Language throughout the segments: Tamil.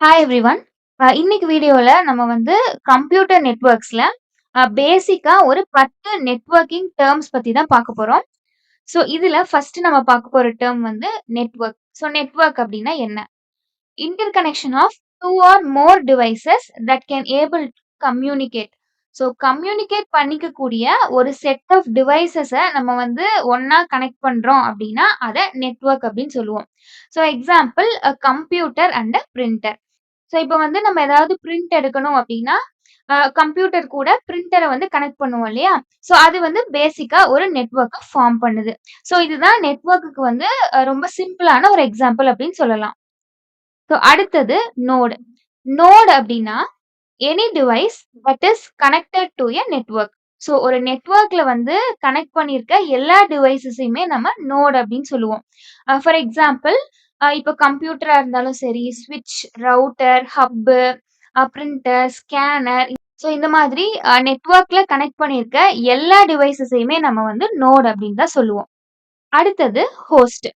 Hi everyone. இன்னைக்கு வீடியோல நம்ம வந்து கம்ப்யூட்டர் நெட்வொர்க்ஸ்ல பேசிக்கா ஒரு 10 நெட்வொர்க்கிங் டெர்ம்ஸ் பத்தி தான் பார்க்க போறோம். ஸோ இதுல ஃபர்ஸ்ட் நம்ம பார்க்க போற டெர்ம் வந்து நெட்வொர்க். ஸோ நெட்வொர்க் அப்டின்னா என்ன? Interconnection of 2 or more devices that can able to communicate. So communicate பண்ணிக்கக்கூடிய ஒரு செட் ஆஃப் டிவைசஸ நம்ம வந்து ஒண்ணா கனெக்ட் பண்றோம் அப்டின்னா, அத நெட்வொர்க் அப்டின்னு சொல்லுவோம். So example computer and printer. So இப்ப வந்து நம்ம ஏதாவது பிரிண்ட் எடுக்கணும் அப்டின்னா, கம்ப்யூட்டர் கூட பிரிண்டர வந்து கனெக்ட் பண்ணுவோம் இல்லையா? ஸோ அது வந்து பேசிக்கா ஒரு நெட்வொர்க்க ஃபார்ம் பண்ணுது. ஸோ இதுதான் நெட்வொர்க்குக்கு வந்து ரொம்ப சிம்பிளான ஒரு எக்ஸாம்பிள் அப்டின்னு சொல்லலாம். ஸோ அடுத்தது நோட். நோட் அப்டின்னா, any device that is connected to a network. So ஒரு நெட்வொர்க்ல வந்து கனெக்ட் பண்ணியிருக்க எல்லா டிவைஸஸையுமே நம்ம நோட் அப்டின்னு சொல்லுவோம். ஃபார் எக்ஸாம்பிள் இப்ப கம்ப்யூட்டரா இருந்தாலும் சரி, ஸ்விட்ச், router, hub, printer, scanner. So இந்த மாதிரி நெட்வொர்க்ல கனெக்ட் பண்ணியிருக்க எல்லா டிவைஸஸையுமே நம்ம வந்து நோட் அப்டின்னு தான் சொல்லுவோம். அடுத்தது ஹோஸ்ட்.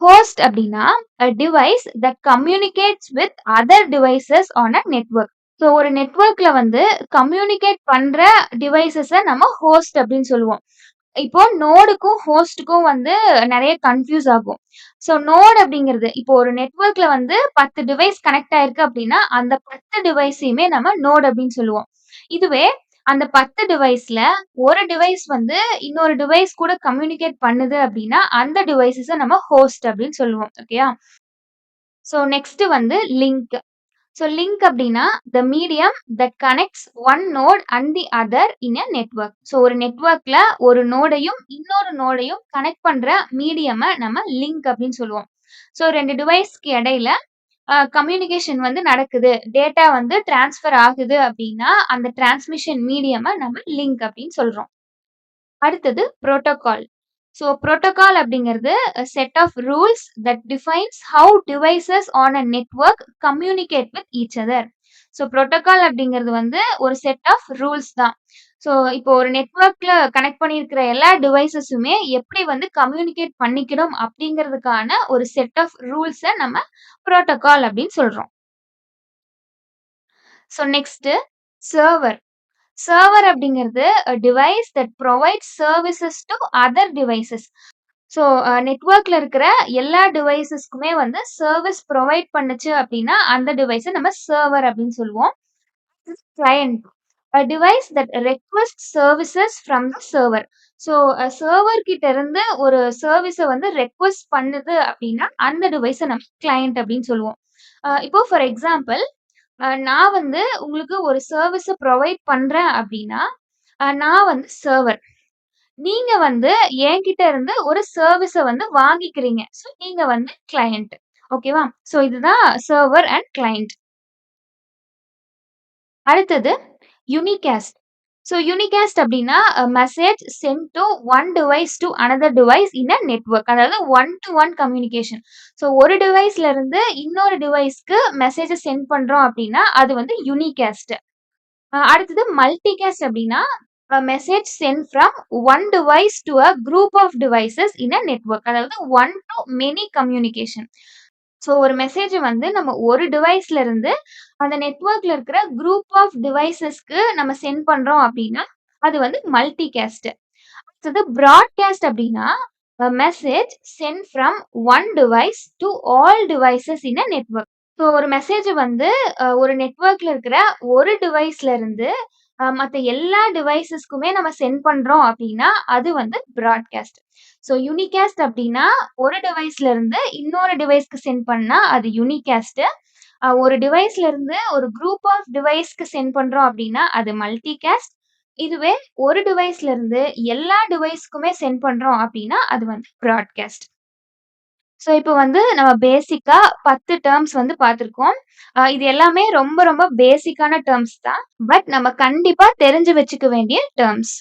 ஹோஸ்ட் அப்டின்னா, a device that communicates with other devices on a network. So ஒரு நெட்வொர்க்ல வந்து கம்யூனிகேட் பண்ற டிவைஸஸ நம்ம ஹோஸ்ட் அப்டின்னு சொல்லுவோம். இப்போ நோடுக்கும், ஹோஸ்ட்டுக்கும் வந்து நெறைய கன்ஃப்யூஸ் ஆகும். ஸோ நோட் அப்டிங்கிறது இப்போ ஒரு நெட்வொர்க்ல வந்து 10 டிவைஸ் கனெக்ட் ஆயிருக்கு அப்டின்னா, அந்த 10 டிவைஸையுமே நம்ம நோட் அப்டின்னு சொல்லுவோம். இதுவே அந்த 10 டிவைஸ்ல ஒரு டிவைஸ் வந்து இன்னொரு டிவைஸ் கூட கம்யூனிகேட் பண்ணுது அப்டின்னா, அந்த டிவைஸஸ நம்ம ஹோஸ்ட் அப்டின்னு சொல்லுவோம். ஓகேயா? ஸோ நெக்ஸ்ட் வந்து லிங்க். ஸோ லிங்க் அப்டின்னா, the medium that connects one node and the other in a network. So ஒரு நெட்வொர்க்ல ஒரு நோடையும், இன்னொரு நோடையும் கனெக்ட் பண்ற மீடியம நம்ம லிங்க் அப்டின்னு சொல்லுவோம். ஸோ 2 டிவைஸ்க்கு இடையில கம்யூனிகேஷன் வந்து நடக்குது. டேட்டா வந்து டிரான்ஸ்ஃபர் ஆகுது அப்டின்னா, அந்த டிரான்ஸ்மிஷன் மீடியம நம்ம லிங்க் அப்டின்னு சொல்றோம். அடுத்தது புரோட்டோகால். ஸோ புரோட்டோகால் அப்படிங்கிறது set of rules that defines how devices on a network communicate with each other. So protocol அப்படிங்கிறது வந்து ஒரு செட் ஆஃப் ரூல்ஸ் தான். ஸோ இப்போ ஒரு நெட்வொர்க்ல கனெக்ட் பண்ணியிருக்கிற எல்லா டிவைசஸுமே எப்படி வந்து கம்யூனிகேட் பண்ணிக்கணும் அப்படிங்கிறதுக்கான ஒரு செட் ஆஃப் ரூல்ஸ நம்ம புரோட்டோகால் அப்படின்னு சொல்றோம். So next server. சர்வர் அப்படிங்கிறது device that provides services to other devices. So நெட்வொர்க்ல இருக்கிற எல்லா டிவைசஸ்க்குமே வந்து சர்வீஸ் ப்ரொவைட் பண்ணுச்சு அப்படின்னா, அந்த டிவைஸ நம்ம சர்வர் அப்படின்னு சொல்லுவோம். Client. A device that requests services from the server. So server கிட்ட இருந்து ஒரு சர்வீஸ வந்து ரெக்வெஸ்ட் பண்ணுது அப்படின்னா, அந்த டிவைஸ நம்ம கிளையன்ட் அப்படின்னு சொல்லுவோம். இப்போ ஃபார் எக்ஸாம்பிள் நான் வந்து உங்களுக்கு ஒரு சர்வீஸ ப்ரொவைட் பண்றேன் அப்படின்னா, நான் வந்து சர்வர். நீங்க வந்து என்கிட்ட இருந்து ஒரு சர்வீஸ வந்து வாங்கிக்கிறீங்க. ஸோ நீங்க வந்து கிளையன்ட். ஓகேவா? ஸோ இதுதான் சர்வர் அண்ட் கிளையன்ட். அடுத்தது யூனிகாஸ்ட். ஸோ யூனிகாஸ்ட் அப்படின்னா message sent to one device to another device in a network. அதாவது one to one communication. So ஒரு டிவைஸ்ல இருந்து இன்னொரு டிவைஸ்க்கு மெசேஜ சென்ட் பண்றோம் அப்படின்னா, அது வந்து யூனிகாஸ்ட். அடுத்தது மல்டிகாஸ்ட் அப்படின்னா, message sent from one device to a group of devices in a network. அதாவது one to many communication. So ஒரு மெசேஜ வந்து நம்ம ஒரு டிவைஸ்ல இருந்து அந்த நெட்வொர்க்ல இருக்கிற குரூப் ஆஃப் டிவைசஸ்க்கு நம்ம சென்ட் பண்றோம் அப்படின்னா, அது வந்து மல்டிகாஸ்ட். அடுத்தது பிராட்காஸ்ட் அப்படின்னா, message sent from one device to all devices in a network. So ஒரு மெசேஜ வந்து ஒரு நெட்வொர்க்ல இருக்கிற ஒரு டிவைஸ்ல இருந்து மத்த எல்லா டிவைஸஸ்க்குமே நம்ம சென்ட் பண்றோம் அப்படின்னா, அது வந்து பிராட்காஸ்ட். ஸோ யூனிகாஸ்ட் அப்படின்னா, ஒரு டிவைஸ்ல இருந்து இன்னொரு டிவைஸ்க்கு சென்ட் பண்ணா அது யூனிகாஸ்ட். ஒரு டிவைஸ்ல இருந்து ஒரு குரூப் ஆஃப் டிவைஸ்க்கு சென்ட் பண்றோம் அப்படின்னா, அது மல்டிகாஸ்ட். இதுவே ஒரு டிவைஸ்ல இருந்து எல்லா டிவைஸ்க்குமே சென்ட் பண்றோம் அப்படின்னா, அது வந்து பிராட்காஸ்ட். ஸோ இப்போ வந்து நம்ம பேசிக்கா 10 டெர்ம்ஸ் வந்து பார்த்துருக்கோம். இது எல்லாமே ரொம்ப ரொம்ப பேசிக்கான டெர்ம்ஸ் தான். பட் நம்ம கண்டிப்பா தெரிஞ்சு வச்சுக்க வேண்டிய டெர்ம்ஸ்.